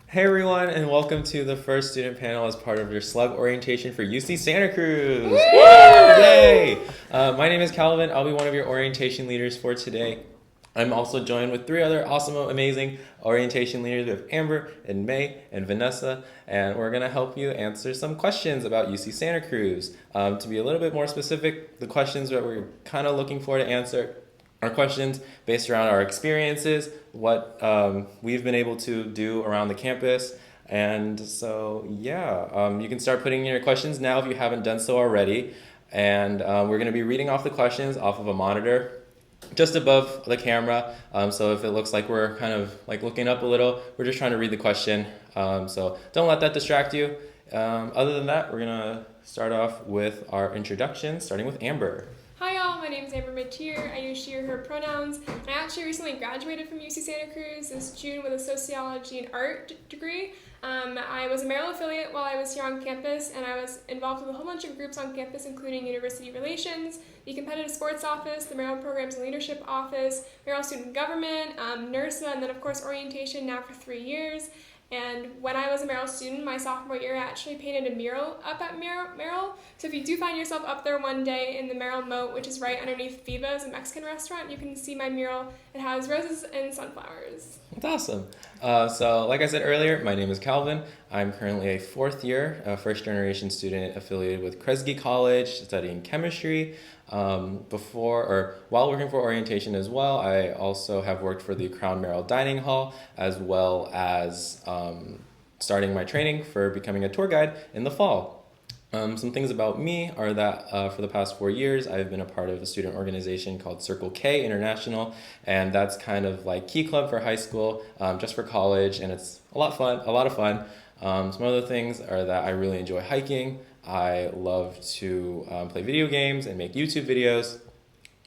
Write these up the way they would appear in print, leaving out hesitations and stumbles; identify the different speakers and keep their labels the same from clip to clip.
Speaker 1: Hey everyone, and welcome to the first student panel as part of your Slug orientation for UC Santa Cruz. Yay! My name is Calvin. I'll be one of your orientation leaders for today. I'm also joined with three other awesome, amazing orientation leaders. We have Amber and May and Vanessa, and we're going to help you answer some questions about UC Santa Cruz. To be a little bit more specific, the questions that we're kind of looking for to answer are questions based around our experiences, what we've been able to do around the campus. And so, you can start putting in your questions now if you haven't done so already. And we're going to be reading off the questions off of a monitor just above the camera. So if it looks like we're kind of like looking up a little, we're just trying to read the question. So don't let that distract you. Other than that, we're going to start off with our introduction, starting with Amber.
Speaker 2: Hi y'all, my name is Amber Matier. I use she, her pronouns. I actually recently graduated from UC Santa Cruz this June with a sociology and art degree. I was a Merrill affiliate while I was here on campus, and I was involved with a whole bunch of groups on campus, including University Relations, the Competitive Sports Office, the Merrill Programs and Leadership Office, Merrill Student Government, NERSA, and then of course orientation now for 3 years. And when I was a Merrill student, my sophomore year, I actually painted a mural up at Merrill. So if you do find yourself up there one day in the Merrill moat, which is right underneath Viva's, a Mexican restaurant, you can see my mural. It has roses and sunflowers.
Speaker 1: That's awesome. So like I said earlier, my name is Calvin. I'm currently a fourth year, first generation student affiliated with Kresge College, studying chemistry. While working for orientation as well, I also have worked for the Crown Merrill Dining Hall, as well as starting my training for becoming a tour guide in the fall. Some things about me are that for the past 4 years, I've been a part of a student organization called Circle K International, and that's kind of like Key Club for high school, just for college, and it's a lot of fun. Some other things are that I really enjoy hiking. I love to play video games and make YouTube videos.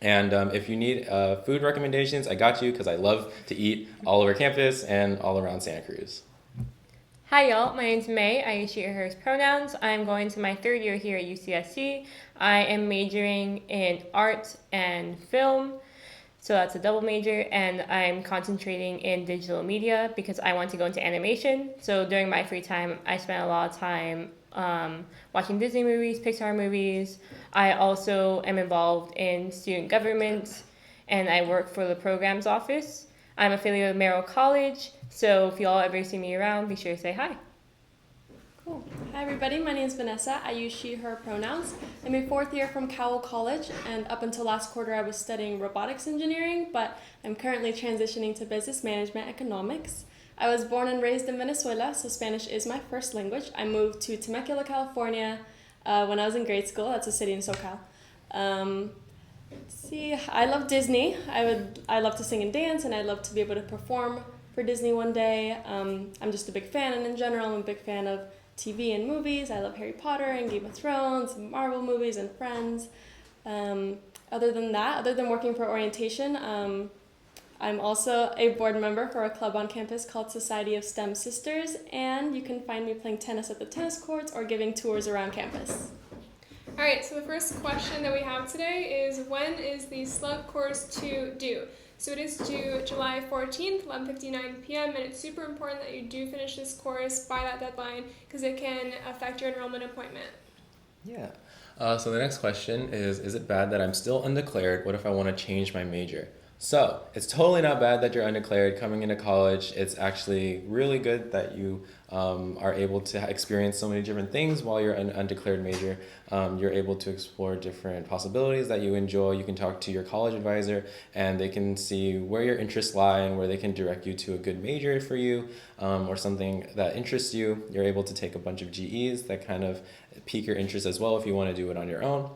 Speaker 1: And if you need food recommendations, I got you, because I love to eat all over campus and all around Santa Cruz.
Speaker 3: Hi y'all, my name's May. I use she, her pronouns. I'm going to my third year here at UCSC. I am majoring in art and film, so that's a double major, and I'm concentrating in digital media because I want to go into animation. So during my free time, I spend a lot of time watching Disney movies, Pixar movies. I also am involved in student government, and I work for the programs office. I'm affiliated with Merrill College, so if y'all ever see me around, be sure to say hi.
Speaker 4: Cool. Hi everybody, my name is Vanessa. I use she, her pronouns. I'm a fourth year from Cowell College, and up until last quarter I was studying robotics engineering, but I'm currently transitioning to business management economics. I was born and raised in Venezuela, so Spanish is my first language. I moved to Temecula, California when I was in grade school. That's a city in SoCal. I love Disney. I love to sing and dance, and I'd love to be able to perform for Disney one day. I'm just a big fan, and in general, I'm a big fan of TV and movies. I love Harry Potter and Game of Thrones, Marvel movies, and Friends. Other than working for orientation, I'm also a board member for a club on campus called Society of STEM Sisters, and you can find me playing tennis at the tennis courts or giving tours around campus.
Speaker 2: All right, so the first question that we have today is, when is the Slug course due? So it is due July 14th, 11:59 p.m., and it's super important that you do finish this course by that deadline because it can affect your enrollment appointment.
Speaker 1: Yeah. So the next question is it bad that I'm still undeclared? What if I want to change my major? So it's totally not bad that you're undeclared coming into college. It's actually really good that you are able to experience so many different things while you're an undeclared major. You're able to explore different possibilities that you enjoy. You can talk to your college advisor, and they can see where your interests lie and where they can direct you to a good major for you, or something that interests you. You're able to take a bunch of GEs that kind of pique your interest as well if you want to do it on your own.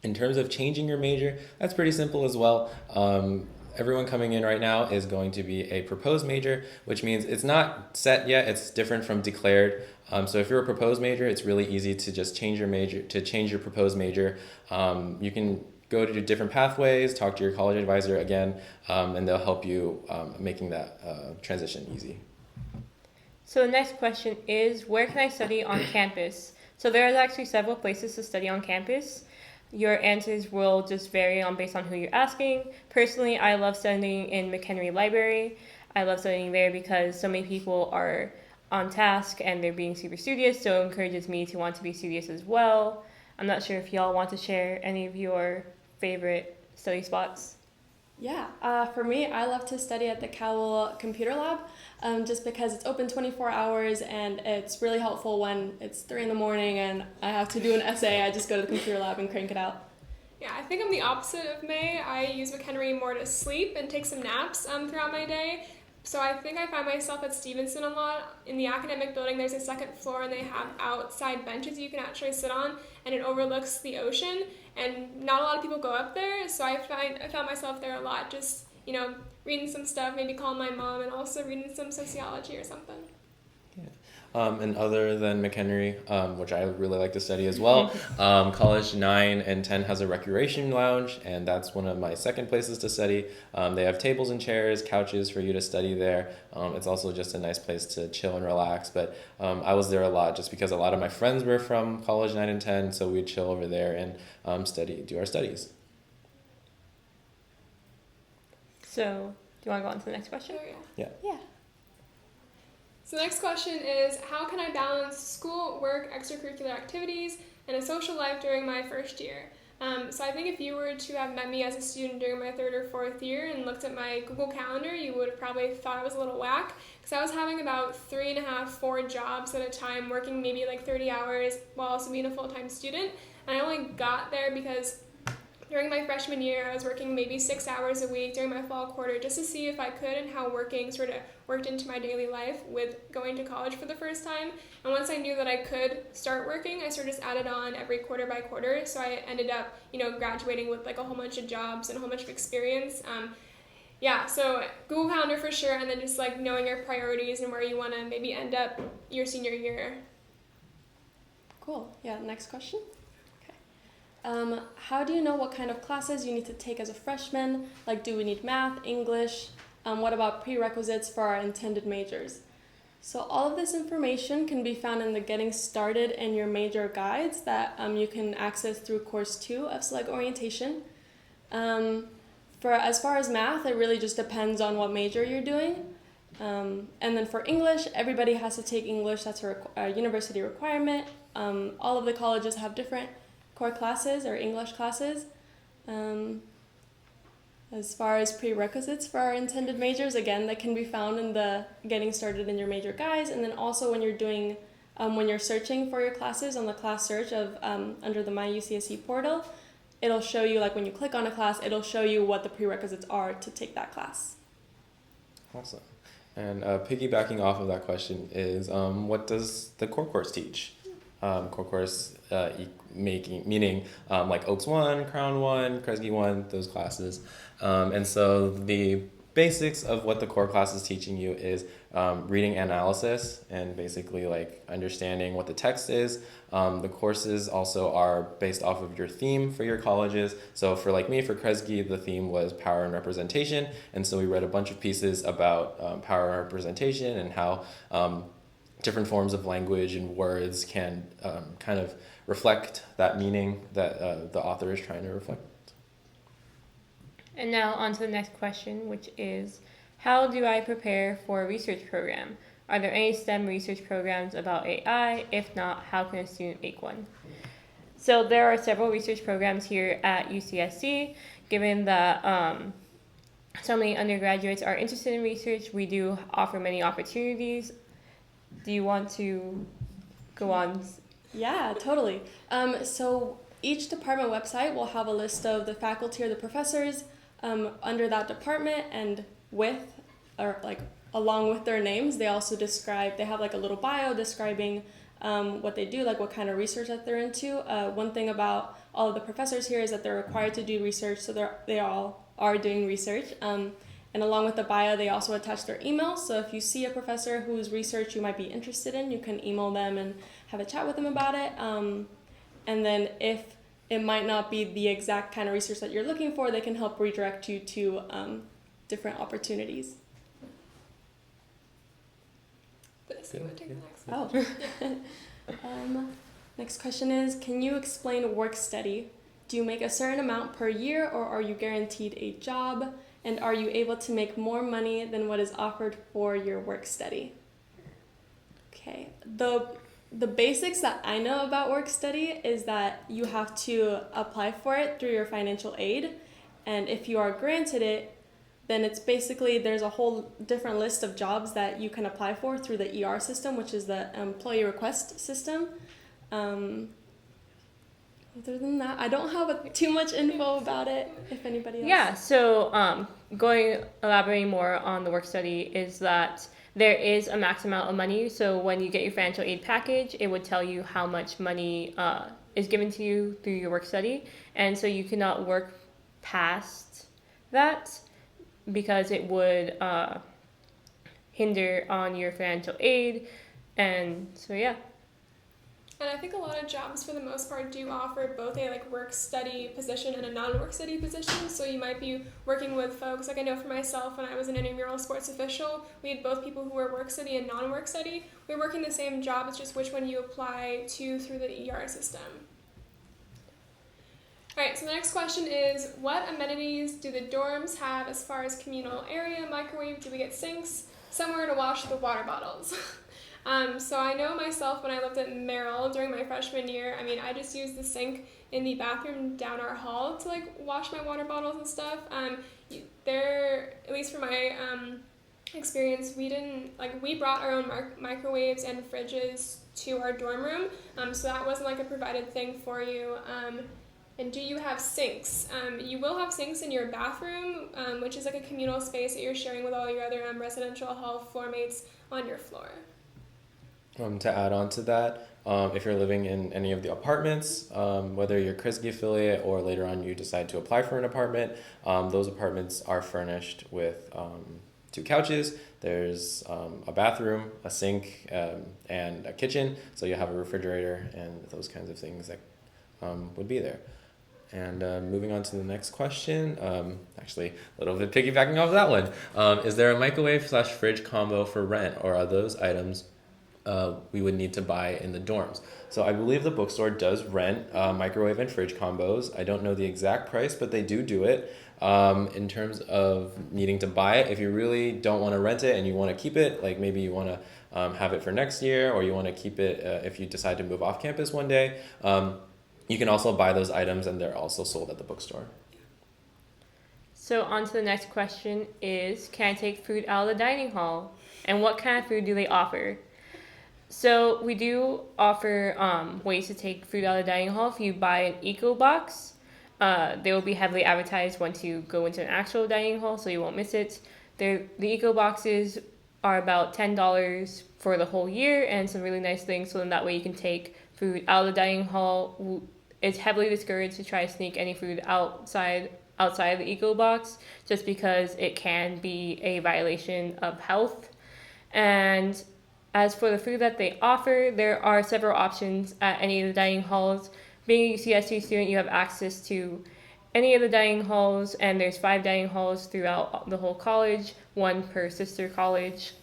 Speaker 1: In terms of changing your major, that's pretty simple as well. Everyone coming in right now is going to be a proposed major, which means it's not set yet. It's different from declared. So if you're a proposed major, it's really easy to just change your major, to change your proposed major. You can go to different pathways, talk to your college advisor again, and they'll help you making that transition easy.
Speaker 3: So the next question is, where can I study on campus? So there are actually several places to study on campus. Your answers will just vary based on who you're asking. Personally, I love studying in McHenry Library. I love studying there because so many people are on task and they're being super studious, so it encourages me to want to be studious as well. I'm not sure if y'all want to share any of your favorite study spots.
Speaker 4: Yeah, for me, I love to study at the Cowell Computer Lab just because it's open 24 hours and it's really helpful when it's 3 in the morning and I have to do an essay. I just go to the computer lab and crank it out.
Speaker 2: Yeah, I think I'm the opposite of May. I use McHenry more to sleep and take some naps throughout my day. So I think I find myself at Stevenson a lot. In the academic building, there's a second floor and they have outside benches you can actually sit on and it overlooks the ocean. And not a lot of people go up there, so I found myself there a lot, just, reading some stuff, maybe calling my mom, and also reading some sociology or something.
Speaker 1: And other than McHenry, which I really like to study as well, College 9 and 10 has a recreation lounge, and that's one of my second places to study. They have tables and chairs, couches for you to study there. It's also just a nice place to chill and relax, but I was there a lot just because a lot of my friends were from College 9 and 10, so we'd chill over there and do our studies.
Speaker 3: So, do you want to go on to the next question?
Speaker 2: Oh,
Speaker 4: Yeah.
Speaker 2: So the next question is, how can I balance school, work, extracurricular activities, and a social life during my first year? So I think if you were to have met me as a student during my 3rd or 4th year and looked at my Google Calendar, you would have probably thought I was a little whack, because I was having about 3.5, 4 jobs at a time, working maybe like 30 hours while also being a full-time student. And I only got there because during my freshman year, I was working maybe 6 hours a week during my fall quarter just to see if I could and how working sort of worked into my daily life with going to college for the first time. And once I knew that I could start working, I sort of just added on every quarter by quarter. So I ended up, graduating with like a whole bunch of jobs and a whole bunch of experience. So Google Calendar for sure, and then just like knowing your priorities and where you want to maybe end up your senior year.
Speaker 4: Cool. Yeah, next question. How do you know what kind of classes you need to take as a freshman? Like, do we need math, English? What about prerequisites for our intended majors? So all of this information can be found in the Getting Started in Your Major guides that you can access through Course 2 of Slug Orientation. As far as math, it really just depends on what major you're doing. And then for English, everybody has to take English. That's a university requirement. All of the colleges have different core classes or English classes. As far as prerequisites for our intended majors, again, that can be found in the Getting Started in Your Major guides, and then also when you're searching for your classes on the class search of under the My UCSC portal, it'll show you, like when you click on a class, it'll show you what the prerequisites are to take that class.
Speaker 1: Awesome. And piggybacking off of that question is, what does the core course teach? Core course meaning like Oaks 1, Crown 1, Kresge 1, those classes. And so the basics of what the core class is teaching you is reading analysis and basically like understanding what the text is. The courses also are based off of your theme for your colleges. So for like me, for Kresge, the theme was power and representation. And so we read a bunch of pieces about power and representation and how different forms of language and words can kind of reflect that meaning that the author is trying to reflect.
Speaker 3: And now on to the next question, which is, how do I prepare for a research program? Are there any STEM research programs about AI? If not, how can a student make one? So there are several research programs here at UCSC. Given that so many undergraduates are interested in research, we do offer many opportunities. Do you want to go on?
Speaker 4: Yeah, totally. So each department website will have a list of the faculty or the professors under that department, and along with their names, they also they have like a little bio describing what they do, like what kind of research that they're into. One thing about all of the professors here is that they're required to do research, so they all are doing research. And along with the bio, they also attach their emails. So if you see a professor whose research you might be interested in, you can email them and have a chat with them about it. And then if it might not be the exact kind of research that you're looking for, they can help redirect you to different opportunities. Next question is, can you explain work study? Do you make a certain amount per year, or are you guaranteed a job? And are you able to make more money than what is offered for your work study? The basics that I know about work study is that you have to apply for it through your financial aid, and if you are granted it, then it's basically there's a whole different list of jobs that you can apply for through the ER system, which is the employee request system. Other than that, I don't have too much info about it. If anybody else.
Speaker 3: Yeah, so elaborating more on the work study is that there is a max amount of money. So when you get your financial aid package, it would tell you how much money is given to you through your work study. And so you cannot work past that because it would hinder on your financial aid. And so, yeah.
Speaker 2: And I think a lot of jobs, for the most part, do offer both a work-study position and a non-work-study position. So you might be working with folks, I know for myself, when I was an intramural sports official, we had both people who were work-study and non-work-study. We were working the same job, it's just which one you apply to through the ER system. All right, so the next question is, what amenities do the dorms have as far as communal area, microwave? Do we get sinks? Somewhere to wash the water bottles? So I know myself when I lived at Merrill during my freshman year, I just used the sink in the bathroom down our hall to wash my water bottles and stuff. There, at least for my experience, we brought our own microwaves and fridges to our dorm room, so that wasn't a provided thing for you. And do you have sinks? You will have sinks in your bathroom, which is a communal space that you're sharing with all your other residential hall floor mates on your floor.
Speaker 1: To add on to that, if you're living in any of the apartments, whether you're Kresge affiliate or later on you decide to apply for an apartment, those apartments are furnished with 2 couches. There's a bathroom, a sink, and a kitchen. So you have a refrigerator and those kinds of things that would be there. And moving on to the next question, actually a little bit piggybacking off that one. Is there a microwave/fridge combo for rent, or are those items we would need to buy in the dorms? So I believe the bookstore does rent microwave and fridge combos. I don't know the exact price, but they do it. In terms of needing to buy it, if you really don't want to rent it and you want to keep it, maybe you want to have it for next year, or you want to keep it if you decide to move off campus one day, you can also buy those items, and they're also sold at the bookstore.
Speaker 3: So on to the next question is, can I take food out of the dining hall? And what kind of food do they offer? So we do offer ways to take food out of the dining hall. If you buy an eco box, they will be heavily advertised once you go into an actual dining hall, so you won't miss it. The eco boxes are about $10 for the whole year, and some really nice things, so then that way you can take food out of the dining hall. It's heavily discouraged to try to sneak any food outside of the eco box, just because it can be a violation of health. And as for the food that they offer, there are several options at any of the dining halls. Being a UCSC student, you have access to any of the dining halls, and there's 5 dining halls throughout the whole college, 1 per sister college.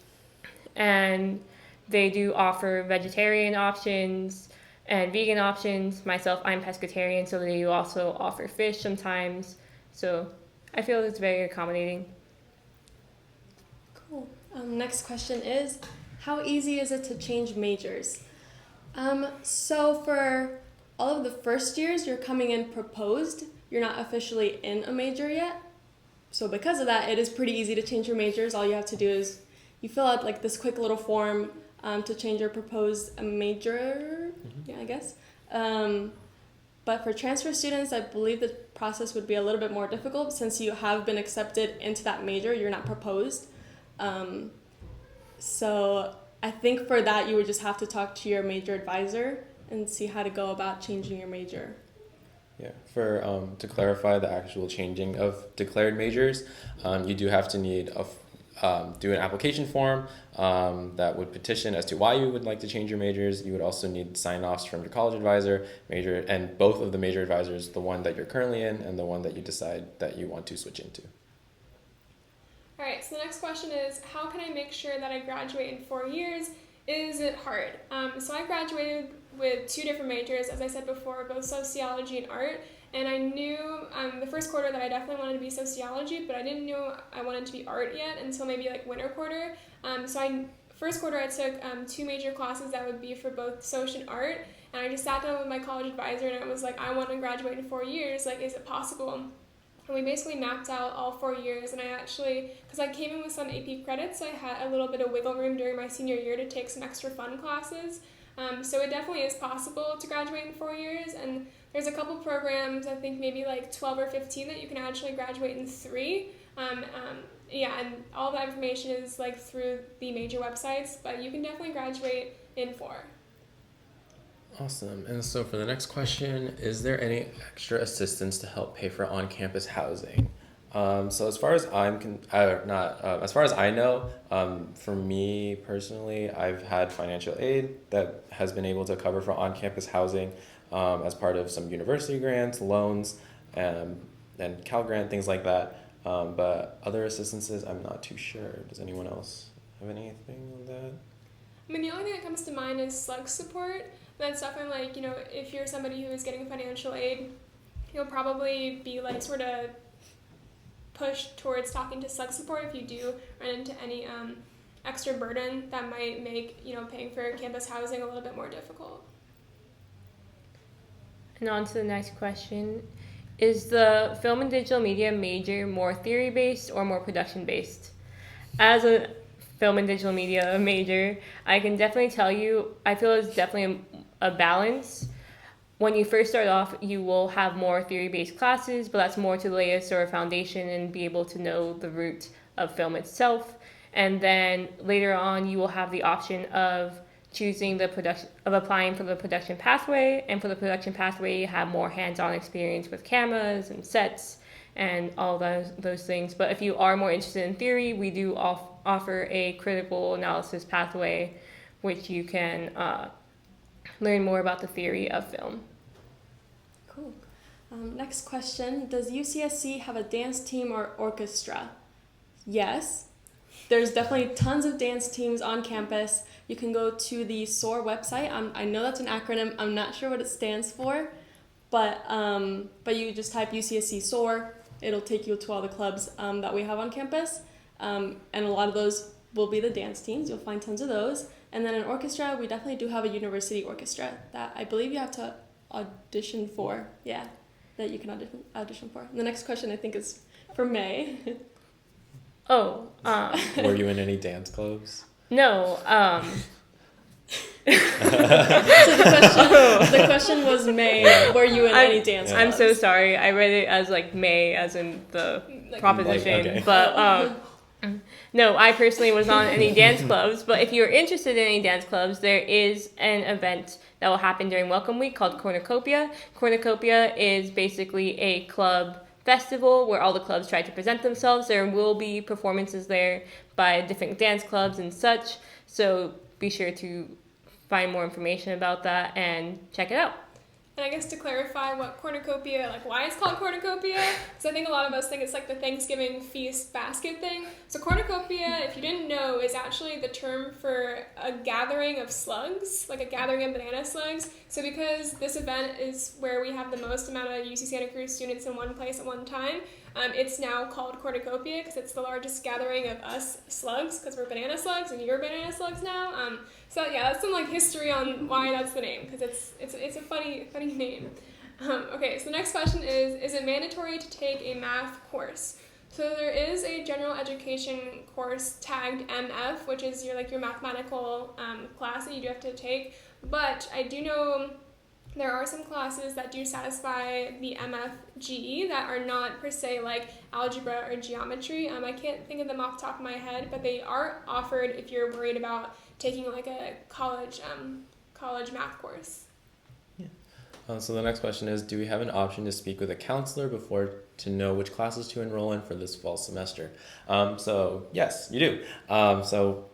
Speaker 3: And they do offer vegetarian options and vegan options. Myself, I'm pescatarian, so they also offer fish sometimes. So I feel it's very accommodating.
Speaker 4: Cool. Next question is, how easy is it to change majors? So for all of the first years, you're coming in proposed. You're not officially in a major yet. So because of that, it is pretty easy to change your majors. All you have to do is you fill out this quick little form to change your proposed major, I guess. But for transfer students, I believe the process would be a little bit more difficult since you have been accepted into that major. You're not proposed. So I think for that, you would just have to talk to your major advisor and see how to go about changing your major.
Speaker 1: Yeah, to clarify the actual changing of declared majors, you do have to do an application form that would petition as to why you would like to change your majors. You would also need sign-offs from your college advisor, and both of the major advisors, the one that you're currently in and the one that you decide that you want to switch into.
Speaker 2: All right, so the next question is, how can I make sure that I graduate in 4 years? Is it hard? So I graduated with 2 different majors, as I said before, both sociology and art. And I knew the first quarter that I definitely wanted to be sociology, but I didn't know I wanted to be art yet until maybe winter quarter. So I first quarter I took 2 major classes that would be for both social and art, and I just sat down with my college advisor and I was like, I want to graduate in 4 years, like, is it possible? And we basically mapped out all 4 years, and I actually, because I came in with some AP credits, so I had a little bit of wiggle room during my senior year to take some extra fun classes. So it definitely is possible to graduate in 4 years, and there's a couple programs, I think maybe like 12 or 15, that you can actually graduate in 3. Yeah, and all that information is like through the major websites, but you can definitely graduate in 4.
Speaker 1: Awesome. And so for the next question, is there any extra assistance to help pay for on-campus housing? So as far as as far as I know, for me personally, I've had financial aid that has been able to cover for on-campus housing as part of some university grants, loans, and Cal Grant, things like that. But other assistances, I'm not too sure. Does anyone else have anything on that?
Speaker 2: I mean, the only thing that comes to mind is Slug support. That's definitely like, if you're somebody who is getting financial aid, you'll probably be like sort of pushed towards talking to Slug support if you do run into any extra burden that might make, paying for campus housing a little bit more difficult.
Speaker 3: And on to the next question. Is the film and digital media major more theory-based or more production-based? As a film and digital media major, I can definitely tell you, I feel it's definitely a balance. When you first start off, you will have more theory-based classes, but that's more to lay a sort of foundation and be able to know the root of film itself. And then later on, you will have the option of choosing applying for the production pathway, and for the production pathway you have more hands-on experience with cameras and sets and all those things. But if you are more interested in theory, we do offer a critical analysis pathway, which you can learn more about the theory of film.
Speaker 4: Cool. Next question, does UCSC have a dance team or orchestra? Yes. There's definitely tons of dance teams on campus. You can go to the SOAR website. I know that's an acronym. I'm not sure what it stands for, but you just type UCSC SOAR. It'll take you to all the clubs that we have on campus, and a lot of those will be the dance teams. You'll find tons of those. And then an orchestra, we definitely do have a university orchestra that I believe you have to audition for. Yeah, that you can audition for. And the next question I think is for May.
Speaker 1: Were you in any dance clubs?
Speaker 3: No.
Speaker 4: So the question was, May, were you in any dance clubs?
Speaker 3: I'm so sorry. I read it as like May, as in the proposition.
Speaker 1: okay.
Speaker 3: But no, I personally was not in any dance clubs. But if you're interested in any dance clubs, there is an event that will happen during Welcome Week called Cornucopia. Cornucopia is basically a club festival where all the clubs try to present themselves. There will be performances there by different dance clubs and such, so be sure to find more information about that and check it out.
Speaker 2: And I guess to clarify what cornucopia, like why it's called cornucopia, because I think a lot of us think it's like the Thanksgiving feast basket thing. So cornucopia, if you didn't know, is actually the term for a gathering of slugs, like a gathering of banana slugs. So because this event is where we have the most amount of UC Santa Cruz students in one place at one time, it's now called cornucopia because it's the largest gathering of us slugs, because we're banana slugs and you're banana slugs now. So yeah, that's some like history on why that's the name, because it's a funny name. Okay, so the next question is it mandatory to take a math course? So there is a general education course tagged MF, which is your mathematical class that you do have to take. But I do know there are some classes that do satisfy the MFGE that are not per se like algebra or geometry. I can't think of them off the top of my head, but they are offered if you're worried about taking like a college math course.
Speaker 1: Yeah. So the next question is, do we have an option to speak with a counselor before to know which classes to enroll in for this fall semester? So yes, you do. So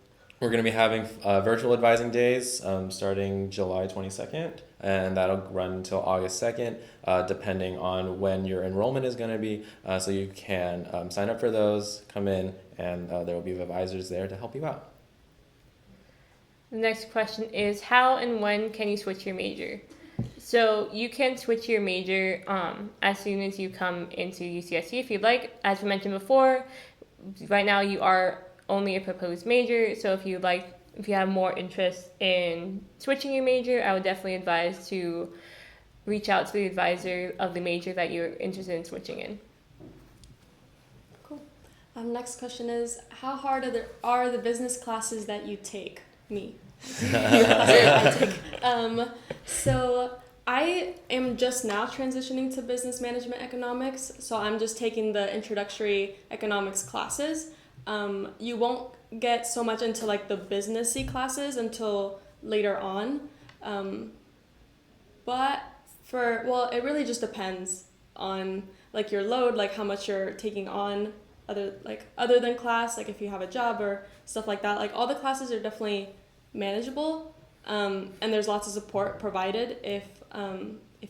Speaker 1: we're going to be having virtual advising days starting July 22nd, and that'll run until August 2nd, depending on when your enrollment is going to be. So you can sign up for those, come in, and there will be advisors there to help you out.
Speaker 3: The next question is, how and when can you switch your major? So you can switch your major as soon as you come into UCSC if you'd like. As we mentioned before, right now you are only a proposed major, so if you'd like if you have more interest in switching your major, I would definitely advise to reach out to the advisor of the major that you're interested in switching in.
Speaker 4: Cool. Next question is, how hard are the business classes that you take? Me. I take. So I am just now transitioning to business management economics, so I'm just taking the introductory economics classes. You won't get so much into like the businessy classes until later on, but it really just depends on like your load, like how much you're taking on other than class, like if you have a job or stuff like that. Like all the classes are definitely manageable, and there's lots of support provided if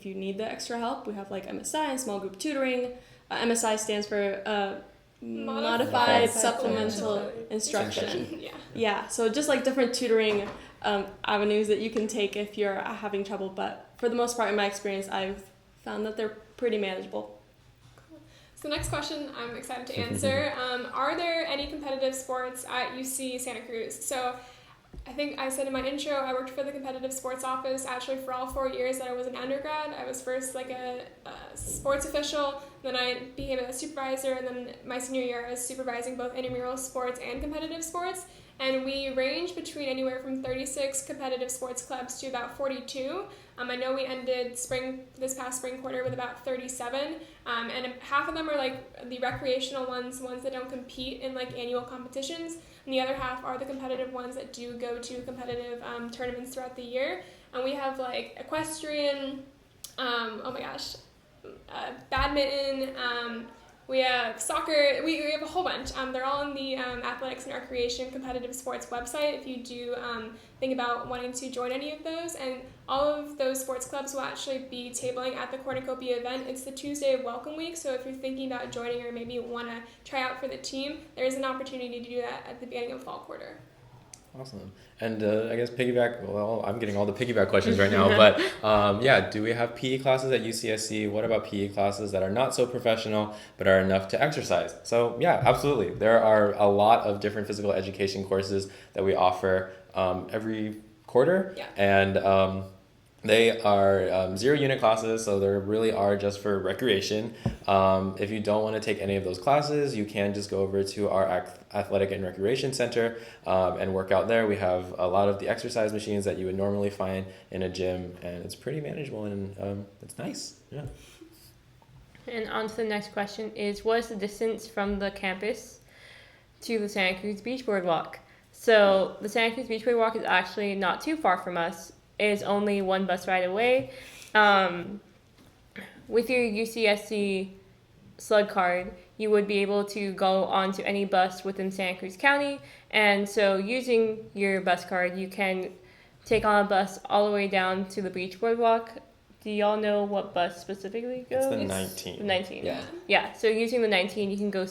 Speaker 4: you need the extra help. We have like MSI and small group tutoring. MSI stands for modified supplemental instruction. Yeah, so just like different tutoring avenues that you can take if you're having trouble, but for the most part in my experience I've found that they're pretty manageable.
Speaker 2: So the next question I'm excited to answer. Are there any competitive sports at UC Santa Cruz? So I think I said in my intro, I worked for the competitive sports office actually for all 4 years that I was an undergrad. I was first like a sports official, then I became a supervisor, and then my senior year I was supervising both intramural sports and competitive sports. And we range between anywhere from 36 competitive sports clubs to about 42. I know we ended this past spring quarter with about 37, and half of them are like the recreational ones that don't compete in like annual competitions, and the other half are the competitive ones that do go to competitive tournaments throughout the year. And we have like equestrian, badminton, we have soccer, we have a whole bunch. They're all on the Athletics and Recreation Competitive Sports website if you do think about wanting to join any of those. And all of those sports clubs will actually be tabling at the Cornucopia event. It's the Tuesday of Welcome Week, so if you're thinking about joining or maybe want to try out for the team, there is an opportunity to do that at the beginning of fall quarter.
Speaker 1: Awesome. And I guess piggyback, well, I'm getting all the piggyback questions right now, but do we have PE classes at UCSC? What about PE classes that are not so professional but are enough to exercise? So yeah, absolutely. There are a lot of different physical education courses that we offer every quarter.
Speaker 2: Yeah.
Speaker 1: And they are 0 unit classes, so they really are just for recreation. If you don't want to take any of those classes, you can just go over to our athletic and recreation center and work out there. We have a lot of the exercise machines that you would normally find in a gym, and it's pretty manageable and it's nice. Yeah.
Speaker 3: And on to the next question is, what is the distance from the campus to the Santa Cruz Beach Boardwalk? So the Santa Cruz Beach Boardwalk is actually not too far from us. It is only 1 bus ride away. With your UCSC Slug card, you would be able to go onto any bus within Santa Cruz County. And so using your bus card, you can take on a bus all the way down to the Beach Boardwalk. Do y'all know what bus specifically goes?
Speaker 1: It's the 19.
Speaker 3: The 19.
Speaker 1: Yeah.
Speaker 3: Yeah, so using the 19, you can go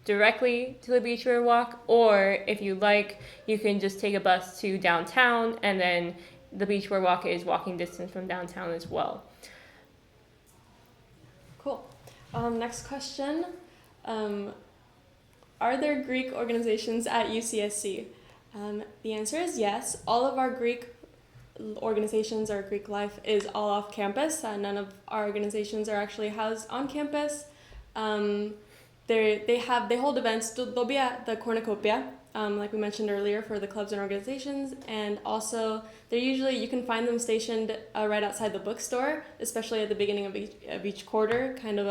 Speaker 3: directly to the Beach Boardwalk, or if you like, you can just take a bus to downtown, and then the Beach Boardwalk is walking distance from downtown as well.
Speaker 4: Cool. Next question. Are there Greek organizations at UCSC? The answer is yes. All of our Greek organizations, our Greek life, is all off campus. None of our organizations are actually housed on campus. They hold events. They'll be at the Cornucopia, like we mentioned earlier, for the clubs and organizations, and also you can find them stationed right outside the bookstore, especially at the beginning of each quarter, kind of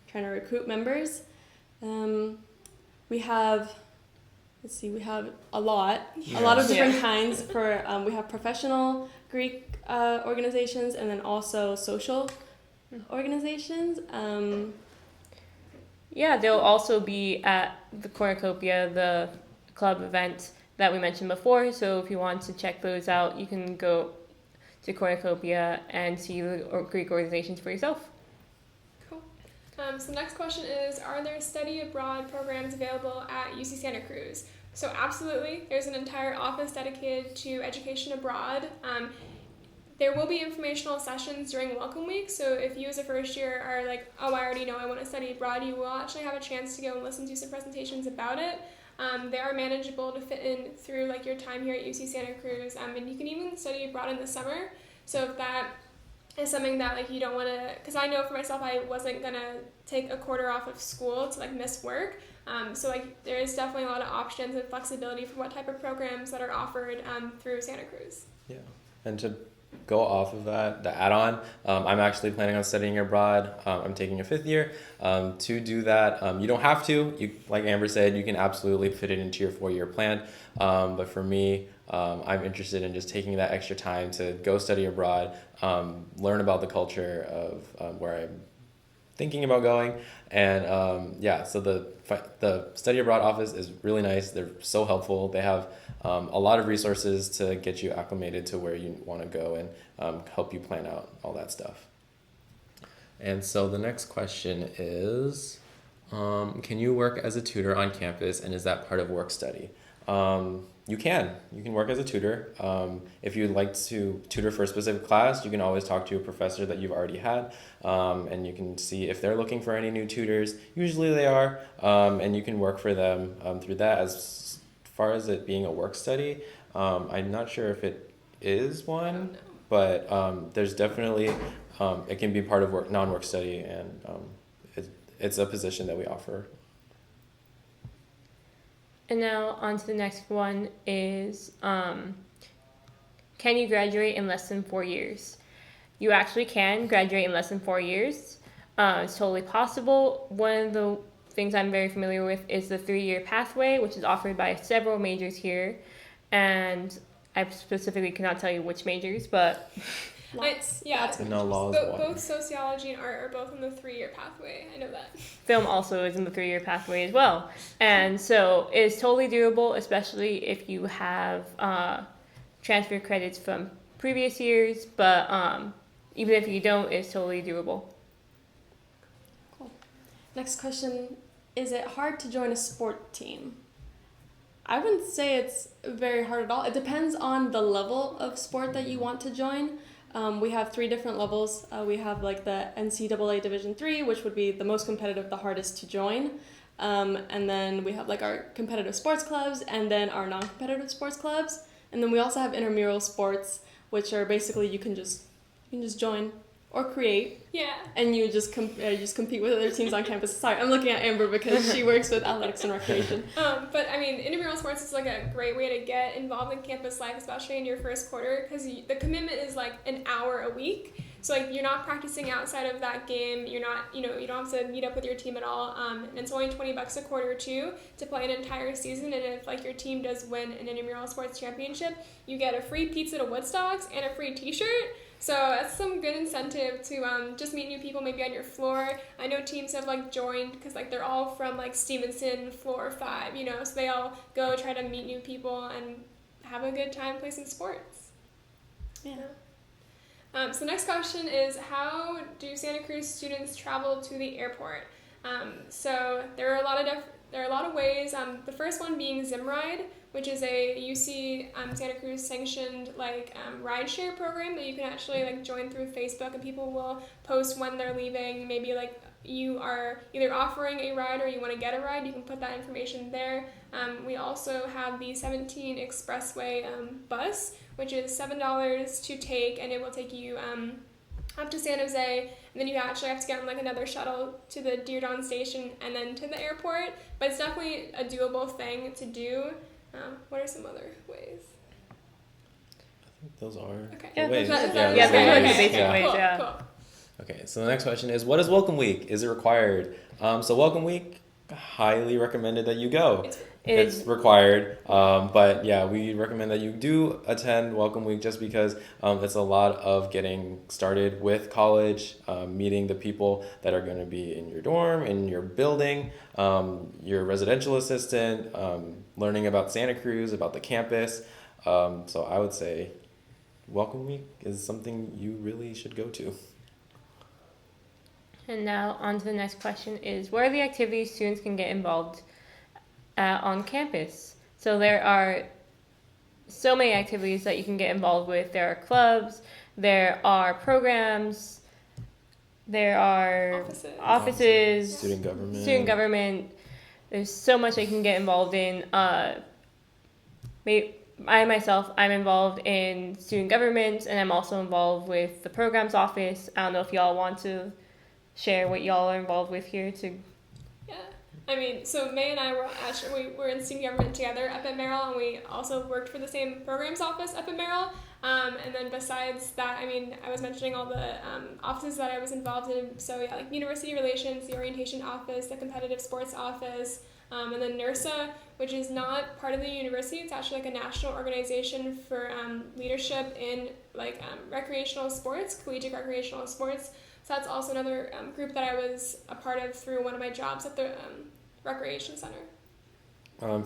Speaker 4: trying to recruit members. We have a lot of different kinds. We have professional Greek organizations, and then also social organizations.
Speaker 3: Yeah, they'll also be at the Cornucopia, the club event that we mentioned before. So if you want to check those out, you can go to Cornucopia and see the Greek organizations for yourself.
Speaker 2: Cool. So the next question is, are there study abroad programs available at UC Santa Cruz? So absolutely, there's an entire office dedicated to education abroad. There will be informational sessions during Welcome Week, so if you as a first year are like, oh, I already know I want to study abroad, you will actually have a chance to go and listen to some presentations about it. They are manageable to fit in through like your time here at UC Santa Cruz, and you can even study abroad in the summer. So if that is something that like you don't want to, because I know for myself I wasn't gonna take a quarter off of school to like miss work. So like there is definitely a lot of options and flexibility for what type of programs that are offered through Santa Cruz.
Speaker 1: Yeah, and to go off of that, the add-on, I'm actually planning on studying abroad. I'm taking a 5th year. To do that, you don't have to. You, like Amber said, you can absolutely fit it into your 4-year plan. But for me, I'm interested in just taking that extra time to go study abroad, learn about the culture of where I'm thinking about going, and so the study abroad office is really nice. They're so helpful. They have a lot of resources to get you acclimated to where you want to go and help you plan out all that stuff. And so the next question is, can you work as a tutor on campus, and is that part of work study? You can work as a tutor. If you'd like to tutor for a specific class, you can always talk to a professor that you've already had, and you can see if they're looking for any new tutors. Usually they are, and you can work for them through that. As far as it being a work study, I'm not sure if it is one, but there's definitely, it can be part of non-work study, and it's a position that we offer.
Speaker 3: And now on to the next one is, can you graduate in less than 4 years? You actually can graduate in less than 4 years. It's totally possible. One of the things I'm very familiar with is the 3-year pathway, which is offered by several majors here. And I specifically cannot tell you which majors, but...
Speaker 2: Lots
Speaker 1: And now law is one.
Speaker 2: Both sociology and art are both in the 3-year pathway. I know that.
Speaker 3: Film also is in the 3-year pathway as well. And so it's totally doable, especially if you have transfer credits from previous years. But even if you don't, it's totally doable.
Speaker 4: Cool. Next question, is it hard to join a sport team? I wouldn't say it's very hard at all. It depends on the level of sport that you want to join. We have 3 different levels. We have like the NCAA Division III, which would be the most competitive, the hardest to join. And then we have like our competitive sports clubs and then our non-competitive sports clubs. And then we also have intramural sports, which are basically you can just join or create.
Speaker 2: Yeah.
Speaker 4: And you just compete with other teams on campus. Sorry, I'm looking at Amber because she works with athletics and recreation.
Speaker 2: But I mean, intramural sports is like a great way to get involved in campus life, especially in your first quarter, because the commitment is like an hour a week. So like you're not practicing outside of that game. You're not, you don't have to meet up with your team at all. And it's only $20 a quarter too to play an entire season. And if like your team does win an intramural sports championship, you get a free pizza to Woodstocks and a free T-shirt. So that's some good incentive to just meet new people maybe on your floor. I know teams have like joined because like they're all from like Stevenson floor 5, so they all go try to meet new people and have a good time play some sports.
Speaker 4: Yeah.
Speaker 2: So next question is, how do Santa Cruz students travel to the airport? So there are a lot of ways. The first one being Zimride, which is a UC Santa Cruz sanctioned rideshare program that you can actually like join through Facebook, and people will post when they're leaving. Maybe like you are either offering a ride or you want to get a ride. You can put that information there. We also have the 17 Expressway bus, which is $7 to take, and it will take you up to San Jose, and then you actually have to get on like another shuttle to the Deer Dawn station and then to the airport. But it's definitely a doable thing to do. What are some other ways?
Speaker 1: I think those are
Speaker 2: Okay.
Speaker 1: the ways.
Speaker 3: those are the
Speaker 2: Okay.
Speaker 3: basic
Speaker 2: Cool,
Speaker 3: ways, yeah.
Speaker 2: Cool.
Speaker 1: Okay, so the next question is, what is Welcome Week? Is it required? So Welcome Week, highly recommended that you go. It's required, but yeah, we recommend that you do attend Welcome Week just because it's a lot of getting started with college, meeting the people that are going to be in your dorm, in your building, your residential assistant, learning about Santa Cruz, about the campus. So I would say Welcome Week is something you really should go to.
Speaker 3: And now on to the next question is, what are the activities students can get involved on campus? So there are so many activities that you can get involved with. There are clubs, there are programs, there are offices,
Speaker 1: student government.
Speaker 3: There's so much I can get involved in. I'm involved in student government, and I'm also involved with the programs office. I don't know if y'all want to share what y'all are involved with here too.
Speaker 2: Yeah. I mean, so May and I we were in student government together up at Merrill, and we also worked for the same programs office up at Merrill. And then besides that, I mean, I was mentioning all the offices that I was involved in. So yeah, like university relations, the orientation office, the competitive sports office, and then NERSA, which is not part of the university. It's actually like a national organization for leadership in like recreational sports, collegiate recreational sports. So that's also another group that I was a part of through one of my jobs at the recreation center.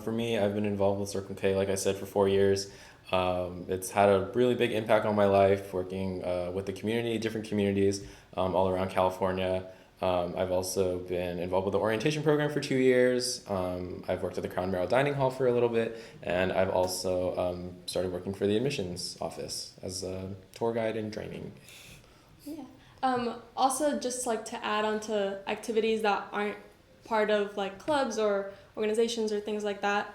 Speaker 1: For me, I've been involved with Circle K, like I said, for 4 years. It's had a really big impact on my life, working with the community, different communities all around California. I've also been involved with the orientation program for 2 years. I've worked at the Crown Merrill Dining Hall for a little bit, and I've also started working for the admissions office as a tour guide and training.
Speaker 4: Yeah. Also, just like to add on to activities that aren't part of like clubs or organizations or things like that,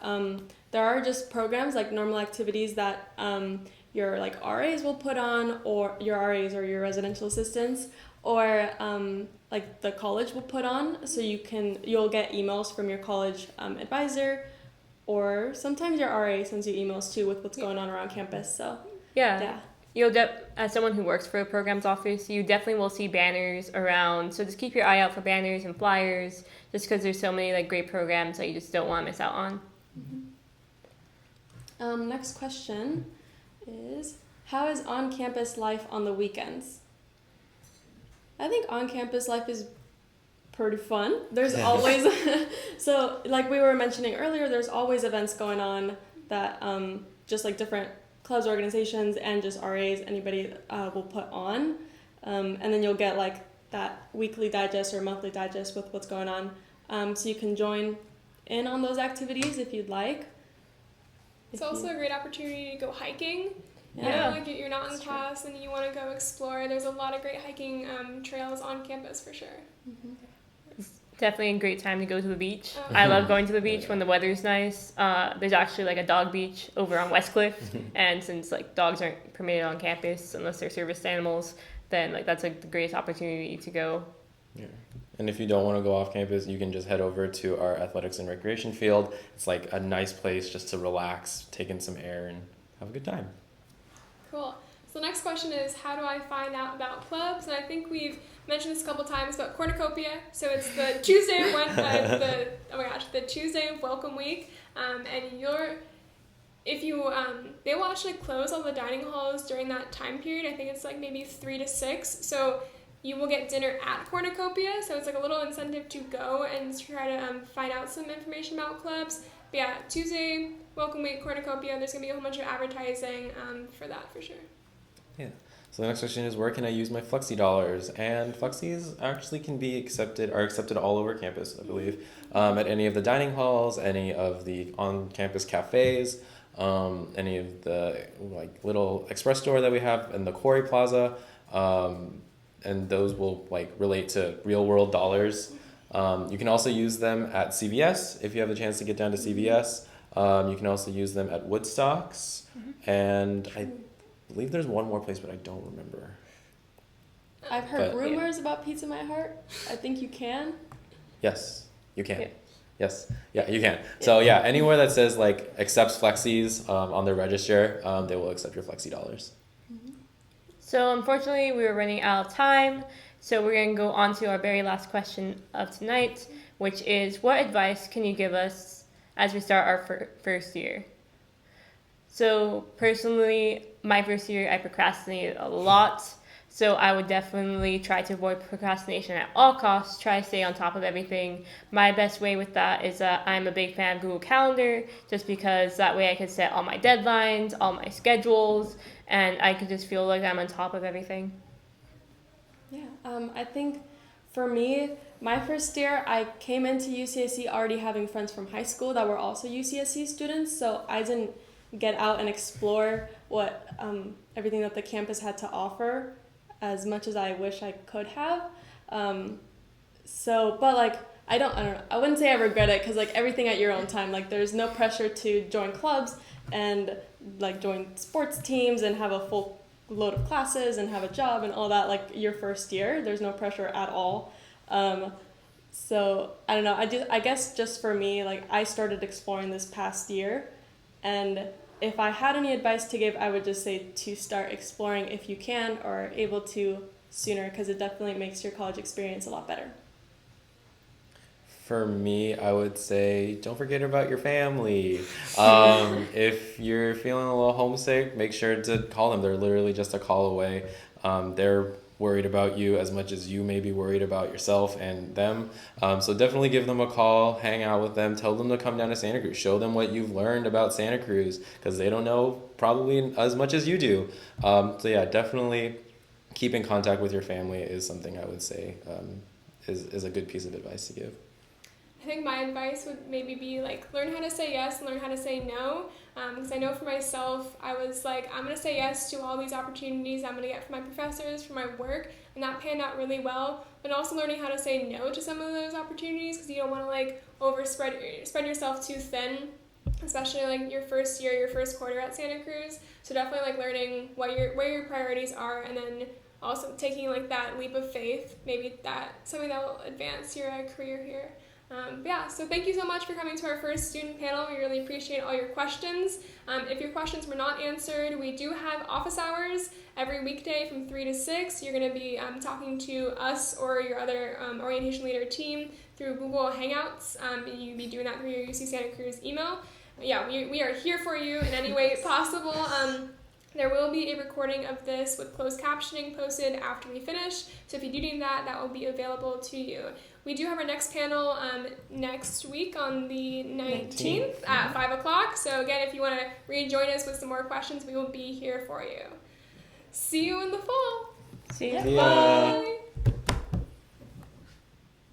Speaker 4: there are just programs like normal activities that your like RAs will put on, or your RAs or your residential assistants, or like the college will put on. So you'll get emails from your college advisor, or sometimes your RA sends you emails too with what's going on around campus. So
Speaker 3: Yeah. As someone who works for a programs office, you definitely will see banners around. So just keep your eye out for banners and flyers, just because there's so many like great programs that you just don't want to miss out on.
Speaker 4: Next question is, how is on-campus life on the weekends? I think on-campus life is pretty fun. There's always, so like we were mentioning earlier, there's always events going on that just like different clubs, organizations, and just RAs, anybody will put on. And then you'll get like that weekly digest or monthly digest with what's going on. So you can join in on those activities if you'd like.
Speaker 2: It's also a great opportunity to go hiking.
Speaker 4: Yeah.
Speaker 2: You know, like you're not in class and you want to go explore. There's a lot of great hiking trails on campus for sure.
Speaker 3: Definitely a great time to go to the beach. I love going to the beach when the weather's nice. There's actually like a dog beach over on Westcliff, and since like dogs aren't permitted on campus unless they're serviced animals, then like that's like the greatest opportunity to go.
Speaker 1: Yeah. And if you don't want to go off campus, you can just head over to our athletics and recreation field. It's like a nice place just to relax, take in some air, and have a good time.
Speaker 2: Cool. So the next question is, how do I find out about clubs? And I think we've mentioned this a couple times, but cornucopia. So it's the Tuesday of the Tuesday of Welcome Week, and they will actually close all the dining halls during that time period. I think it's like maybe 3 to 6. So you will get dinner at cornucopia. So it's like a little incentive to go and try to find out some information about clubs. But yeah, Tuesday Welcome Week cornucopia. There's gonna be a whole bunch of advertising for that for sure.
Speaker 1: Yeah. So the next question is, where can I use my Flexi dollars? And Flexis actually are accepted all over campus, I believe, at any of the dining halls, any of the on-campus cafes, any of the like little express store that we have in the Quarry Plaza, and those will like relate to real-world dollars. You can also use them at CVS if you have the chance to get down to CVS. You can also use them at Woodstocks, and I believe there's one more place, but I don't remember.
Speaker 4: I've heard rumors about Pizza My Heart. I think you can.
Speaker 1: Yes, you can.
Speaker 3: Yeah.
Speaker 1: Yes, yeah, you can. So yeah, anywhere that says like accepts Flexis on their register, they will accept your Flexi dollars.
Speaker 3: So unfortunately, we were running out of time. So we're going to go on to our very last question of tonight, which is, what advice can you give us as we start our first year? So personally, my first year, I procrastinated a lot. So I would definitely try to avoid procrastination at all costs, try to stay on top of everything. My best way with that is that I'm a big fan of Google Calendar, just because that way I could set all my deadlines, all my schedules, and I could just feel like I'm on top of everything.
Speaker 4: Yeah, I think for me, my first year, I came into UCSC already having friends from high school that were also UCSC students, so I didn't get out and explore what everything that the campus had to offer as much as I wish I could have. But like I don't know. I wouldn't say I regret it because like everything at your own time. Like there's no pressure to join clubs and like join sports teams and have a full load of classes and have a job and all that. Like your first year, there's no pressure at all. So I don't know. I guess just for me, like I started exploring this past year, and if I had any advice to give, I would just say to start exploring if you can or able to sooner, because it definitely makes your college experience a lot better.
Speaker 1: For me, I would say don't forget about your family. If you're feeling a little homesick, make sure to call them. They're literally just a call away. They're worried about you as much as you may be worried about yourself and them. So definitely give them a call, hang out with them, tell them to come down to Santa Cruz, show them what you've learned about Santa Cruz, because they don't know probably as much as you do. So yeah, definitely keep in contact with your family is something I would say is a good piece of advice to give.
Speaker 2: I think my advice would maybe be like learn how to say yes and learn how to say no. Because I know for myself, I was like, I'm going to say yes to all these opportunities I'm going to get from my professors, for my work, and that panned out really well. But also learning how to say no to some of those opportunities, because you don't want to like spread yourself too thin, especially like your first year, your first quarter at Santa Cruz. So definitely like learning where your priorities are, and then also taking like that leap of faith, maybe something that will advance your career here. So thank you so much for coming to our first student panel. We really appreciate all your questions. If your questions were not answered, we do have office hours every weekday from 3 to 6. You're going to be talking to us or your other orientation leader team through Google Hangouts. You'll be doing that through your UC Santa Cruz email. Yeah, we are here for you in any way possible. There will be a recording of this with closed captioning posted after we finish. So if you do need that, that will be available to you. We do have our next panel next week on the 19th at 5 o'clock. So again, if you want to rejoin us with some more questions, we will be here for you. See you in the fall.
Speaker 3: See ya.
Speaker 1: Yeah.
Speaker 2: Bye.